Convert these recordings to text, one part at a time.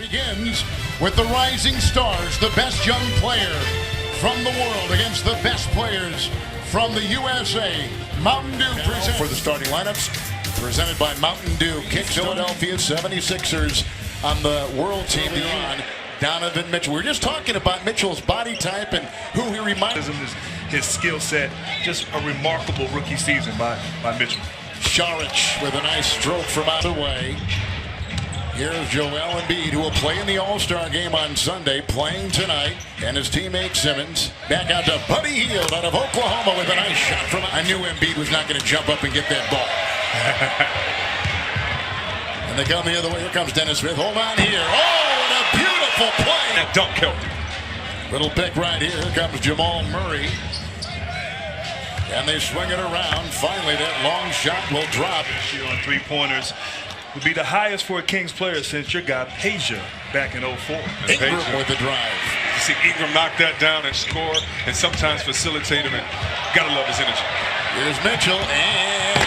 begins with the rising stars, the best young player from the world against the best players from the USA. Mountain Dew presents for the starting lineups, presented by Mountain Dew. Kicks Philadelphia 76ers on the world team beyond Donovan Mitchell. We were just talking about Mitchell's body type and who he reminds his skill set. Just a remarkable rookie season by Mitchell. Saric with a nice stroke from out of the way. Here's Joel Embiid, who will play in the All-Star game on Sunday, playing tonight. And his teammate Simmons back out to Buddy Hield out of Oklahoma with a nice shot from. I knew Embiid was not going to jump up and get that ball. And they come the other way. Here comes Dennis Smith. Hold on here. Oh, and a beautiful play. That dunk killed. Little pick right here. Here comes Jamal Murray. And they swing it around. Finally, that long shot will drop. On three-pointers would be the highest for a Kings player since your guy Peja back in 04. Ingram with the drive. You see Ingram knock that down and score, and sometimes facilitate him. And gotta love his energy. Here's Mitchell, and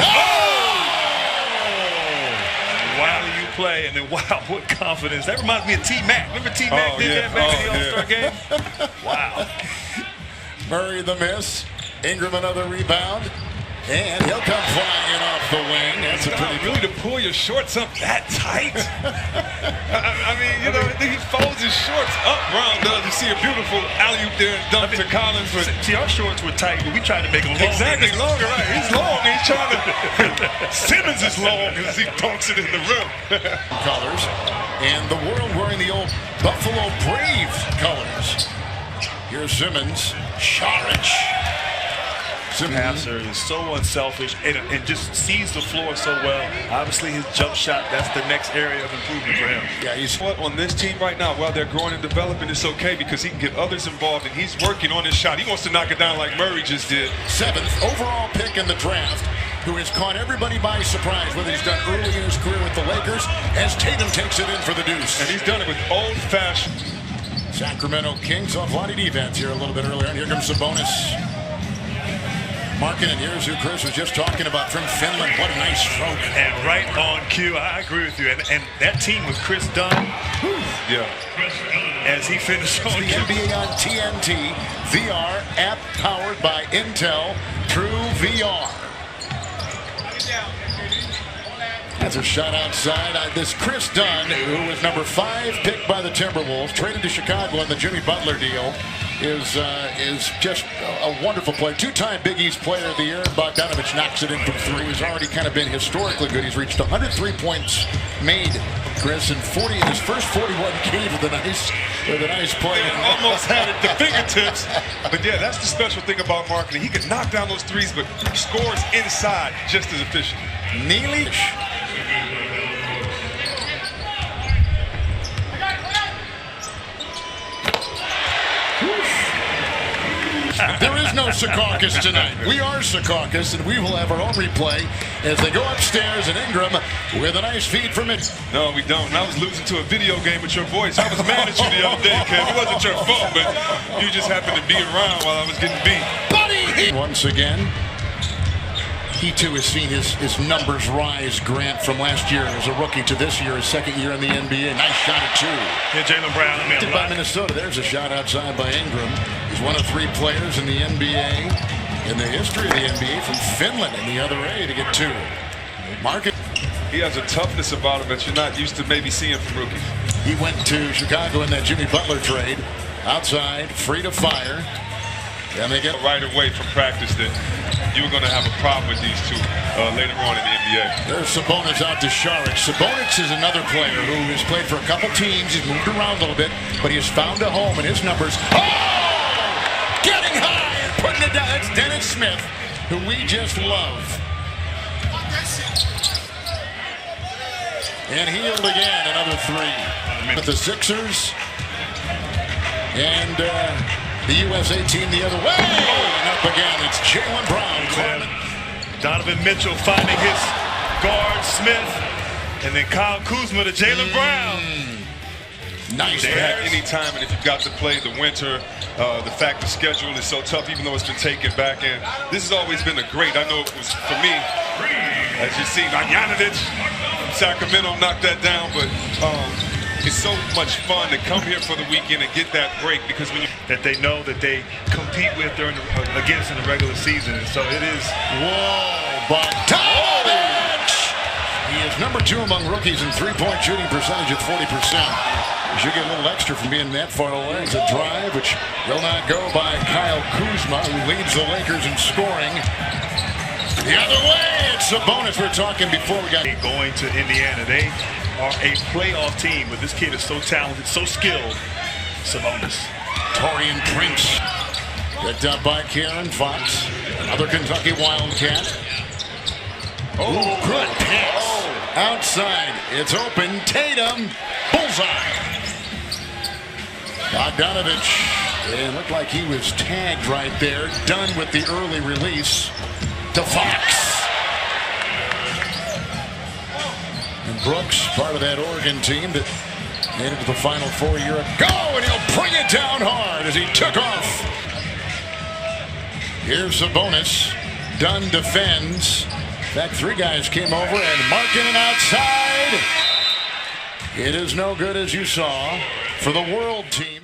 While you play, and then wow, what confidence! That reminds me of T-Mac. Remember T-Mac did that back in the All-Star game? Wow. Murray the miss. Ingram another rebound. And he'll come flying in off the wing. That's a pretty really to pull your shorts up that tight. I mean, you know, he folds his shorts up. Brown does. You see a beautiful alley-oop there and dunk to Collins. But see, our shorts were tight, but we tried to make them longer. Exactly, longer, right? He's long. He's trying to. Simmons is long as he dunks it in the rim. Colors. And the world wearing the old Buffalo Braves colors. Here's Simmons. Saric. Passer is so unselfish and just sees the floor so well. Obviously, his jump shot, that's the next area of improvement for him. Yeah, he's on this team right now, while they're growing and developing, it's okay because he can get others involved and he's working on his shot. He wants to knock it down like Murray just did. 7th overall pick in the draft, who has caught everybody by surprise, whether he's done early in his career with the Lakers, as Tatum takes it in for the deuce. And he's done it with old-fashioned. Sacramento Kings off line defense here a little bit earlier, and here comes Sabonis. Marking, and here's who Chris was just talking about from Finland. What a nice stroke. And right on cue, I agree with you. And that team with Chris Dunn, yeah, as he finished on the NBA on TNT, VR app powered by Intel, True VR. That's a shot outside. This Chris Dunn, who was number 5 picked by the Timberwolves, traded to Chicago on the Jimmy Butler deal, is just a wonderful player. 2-time Big East Player of the Year. Bogdanovich knocks it in from 3. He's already kind of been historically good. He's reached 103 points made, Chris, and 40 in his first 41 games with a nice play. Almost had it at the fingertips. But yeah, that's the special thing about marketing. He can knock down those threes, but scores inside just as efficient. Neely. There is no Secaucus tonight. We are Secaucus, and we will have our own replay as they go upstairs, and Ingram with a nice feed from it. No, we don't. And I was losing to a video game with your voice. I was mad at you the other day, Kev. It wasn't your fault, but you just happened to be around while I was getting beat. Buddy! Once again, he too has seen his numbers rise, Grant, from last year as a rookie to this year, his second year in the NBA. Nice shot at 2. Yeah, Jaylen Brown. By Minnesota. There's a shot outside by Ingram. He's one of 3 players in the NBA, in the history of the NBA, from Finland in the other A to get 2. Market. He has a toughness about him that you're not used to maybe seeing from rookies. He went to Chicago in that Jimmy Butler trade. Outside, free to fire. And they get right away from practice that you were going to have a problem with these two later on in the NBA. There's Sabonis out to Saric. Sabonis is another player who has played for a couple teams. He's moved around a little bit, but he has found a home in his numbers. Oh! Getting high and putting it down. That's Dennis Smith, who we just love. And Hield again, another 3. With the Sixers. And the USA team the other way. And up again, it's Jaylen Brown. Donovan Mitchell finding his guard, Smith. And then Kyle Kuzma to Jaylen Brown. Nice at any time, and if you've got to play the winter, the fact the schedule is so tough, even though it's been taken back in. This has always been a great. I know it was for me, as you see, Janovic from Sacramento knocked that down, but It's so much fun to come here for the weekend and get that break because when that they know that they compete with against in the regular season. And so it is. Whoa, Bogdanovich! He is number 2 among rookies in three-point shooting percentage at 40%. You should get a little extra from being that far away. It's a drive, which will not go by Kyle Kuzma, who leads the Lakers in scoring. The other way, it's Sabonis. We're talking before we got going to Indiana. They are a playoff team, but this kid is so talented, so skilled. Sabonis. Torian Prince. Picked up by Karen Fox. Another Kentucky Wildcat. Oh, good pass. Outside. It's open. Tatum. Bullseye. Bogdanovich. It looked like he was tagged right there. Done with the early release to Fox. And Brooks, part of that Oregon team that made it to the Final Four a year ago, and he'll bring it down hard as he took off. Here's Sabonis. Dunn defends. In fact, 3 guys came over and Markkanen outside. It is no good, as you saw, for the World team.